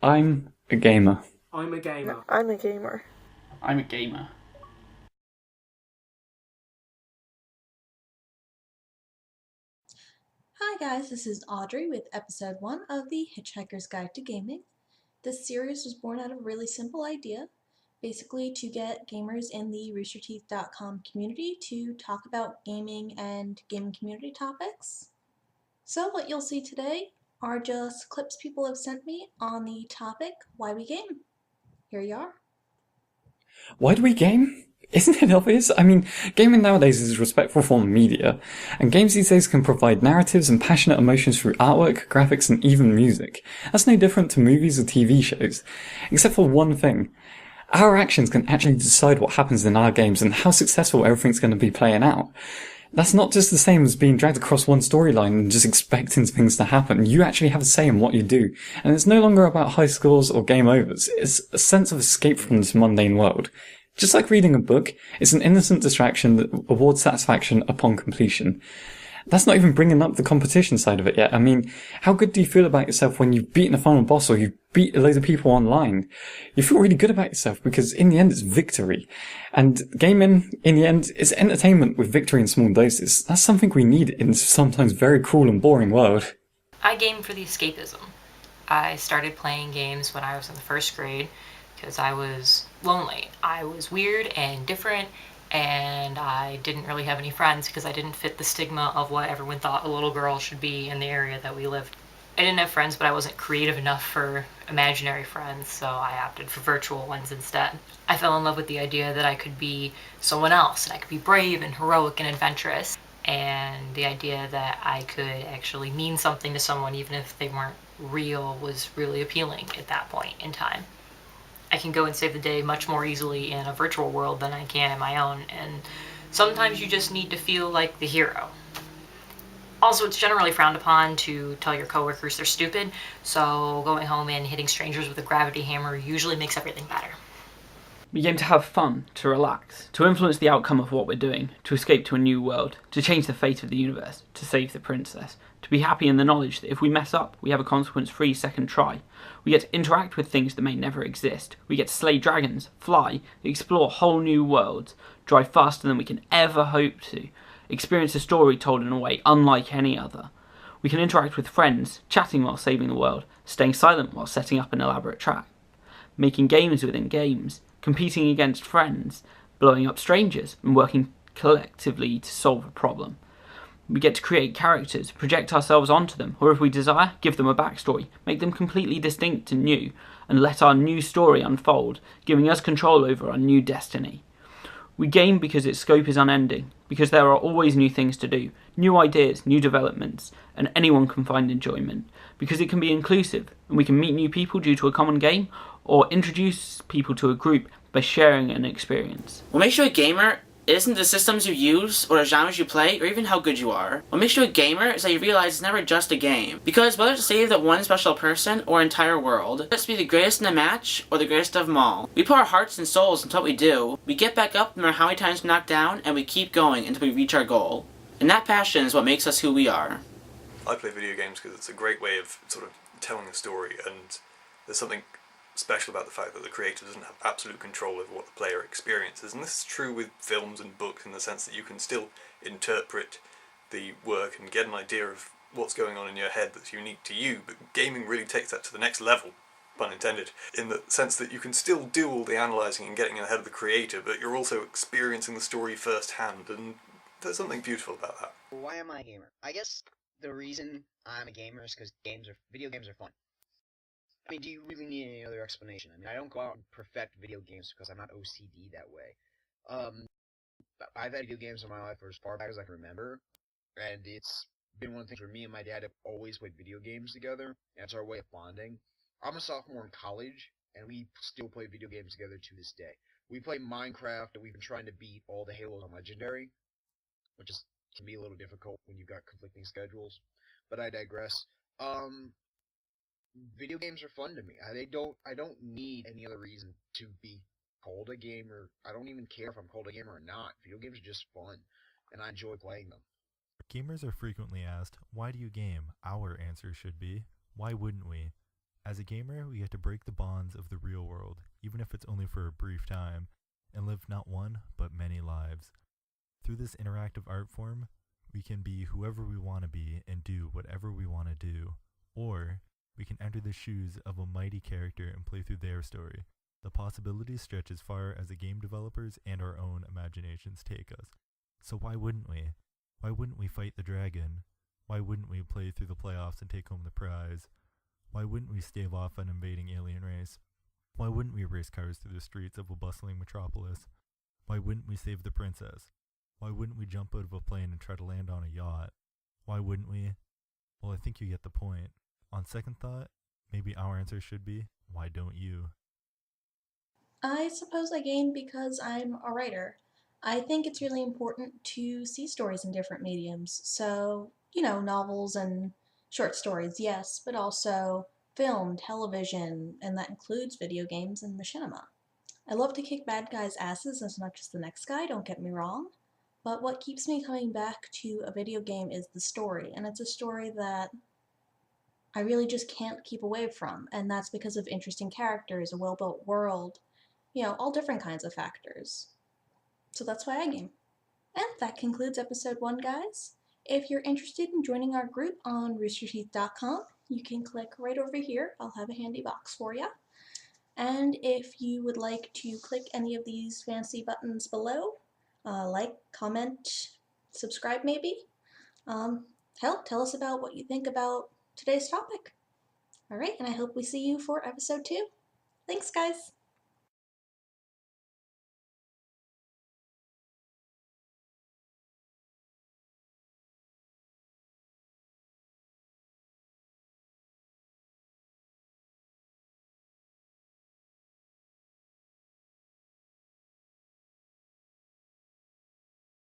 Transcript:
I'm a gamer. I'm a No, gamer. I'm a gamer. I'm a gamer. Hi guys, this is Audrey with episode 1 of the Hitchhiker's Guide to Gaming. This series was born out of a really simple idea, basically to get gamers in the roosterteeth.com community to talk about gaming and gaming community topics. So what you'll see today are just clips people have sent me on the topic, why we game. Here you are. Why do we game? Isn't it obvious? I mean, gaming nowadays is a respectful form of media, and games these days can provide narratives and passionate emotions through artwork, graphics, and even music. That's no different to movies or TV shows. Except for one thing. Our actions can actually decide what happens in our games and how successful everything's going to be playing out. That's not just the same as being dragged across one storyline and just expecting things to happen. You actually have a say in what you do. And it's no longer about high scores or game overs. It's a sense of escape from this mundane world. Just like reading a book, it's an innocent distraction that awards satisfaction upon completion. That's not even bringing up the competition side of it yet. I mean, how good do you feel about yourself when you've beaten a final boss or you've beat a load of people online? You feel really good about yourself because in the end it's victory. And gaming, in the end, is entertainment with victory in small doses. That's something we need in this sometimes very cruel and boring world. I game for the escapism. I started playing games when I was in the first grade because I was lonely. I was weird and different, and I didn't really have any friends because I didn't fit the stigma of what everyone thought a little girl should be in the area that we lived. I didn't have friends, but I wasn't creative enough for imaginary friends, so I opted for virtual ones instead. I fell in love with the idea that I could be someone else, and I could be brave and heroic and adventurous, and the idea that I could actually mean something to someone even if they weren't real was really appealing at that point in time. I can go and save the day much more easily in a virtual world than I can in my own, and sometimes you just need to feel like the hero. Also, it's generally frowned upon to tell your coworkers they're stupid, so going home and hitting strangers with a gravity hammer usually makes everything better. We game to have fun, to relax, to influence the outcome of what we're doing, to escape to a new world, to change the fate of the universe, to save the princess, to be happy in the knowledge that if we mess up, we have a consequence-free second try. We get to interact with things that may never exist. We get to slay dragons, fly, explore whole new worlds, drive faster than we can ever hope to, experience a story told in a way unlike any other. We can interact with friends, chatting while saving the world, staying silent while setting up an elaborate trap, making games within games, competing against friends, blowing up strangers, and working collectively to solve a problem. We get to create characters, project ourselves onto them, or if we desire, give them a backstory, make them completely distinct and new, and let our new story unfold, giving us control over our new destiny. We game because its scope is unending, because there are always new things to do, new ideas, new developments, and anyone can find enjoyment, because it can be inclusive, and we can meet new people due to a common game, or introduce people to a group by sharing an experience. What makes you a gamer isn't the systems you use, or the genres you play, or even how good you are. What makes you a gamer is that you realize it's never just a game. Because whether to save that one special person or entire world, let's be the greatest in a match or the greatest of them all. We put our hearts and souls into what we do, we get back up no matter how many times we're knocked down, and we keep going until we reach our goal. And that passion is what makes us who we are. I play video games because it's a great way of sort of telling a story, and there's something special about the fact that the creator doesn't have absolute control over what the player experiences, and this is true with films and books in the sense that you can still interpret the work and get an idea of what's going on in your head that's unique to you, but gaming really takes that to the next level, pun intended, in the sense that you can still do all the analysing and getting ahead of the creator, but you're also experiencing the story firsthand, and there's something beautiful about that. Why am I a gamer? I guess the reason I'm a gamer is because video games are fun. I mean, do you really need any other explanation? I mean, I don't go out and perfect video games because I'm not OCD that way. I've had video games in my life for as far back as I can remember, and it's been one of the things where me and my dad have always played video games together, and it's our way of bonding. I'm a sophomore in college, and we still play video games together to this day. We play Minecraft, and we've been trying to beat all the Halos on Legendary, which can be a little difficult when you've got conflicting schedules, but I digress. Video games are fun to me. I don't need any other reason to be called a gamer. I don't even care if I'm called a gamer or not. Video games are just fun, and I enjoy playing them. Gamers are frequently asked, why do you game? Our answer should be, why wouldn't we? As a gamer, we get to break the bonds of the real world, even if it's only for a brief time, and live not one, but many lives. Through this interactive art form, we can be whoever we want to be and do whatever we want to do. Or, we can enter the shoes of a mighty character and play through their story. The possibilities stretch as far as the game developers and our own imaginations take us. So why wouldn't we? Why wouldn't we fight the dragon? Why wouldn't we play through the playoffs and take home the prize? Why wouldn't we stave off an invading alien race? Why wouldn't we race cars through the streets of a bustling metropolis? Why wouldn't we save the princess? Why wouldn't we jump out of a plane and try to land on a yacht? Why wouldn't we? Well, I think you get the point. On second thought, maybe our answer should be, why don't you? I suppose I game because I'm a writer. I think it's really important to see stories in different mediums. So, novels and short stories, yes, but also film, television, and that includes video games and machinima. I love to kick bad guys' asses as much as the next guy, don't get me wrong. But what keeps me coming back to a video game is the story, and it's a story that I really just can't keep away from, and that's because of interesting characters, a well-built world, all different kinds of factors. So that's why I game. And that concludes episode 1, guys. If you're interested in joining our group on roosterteeth.com, you can click right over here. I'll have a handy box for you. And if you would like to click any of these fancy buttons below, like, comment, subscribe maybe, hell, tell us about what you think about today's topic. All right, and I hope we see you for episode 2. Thanks, guys.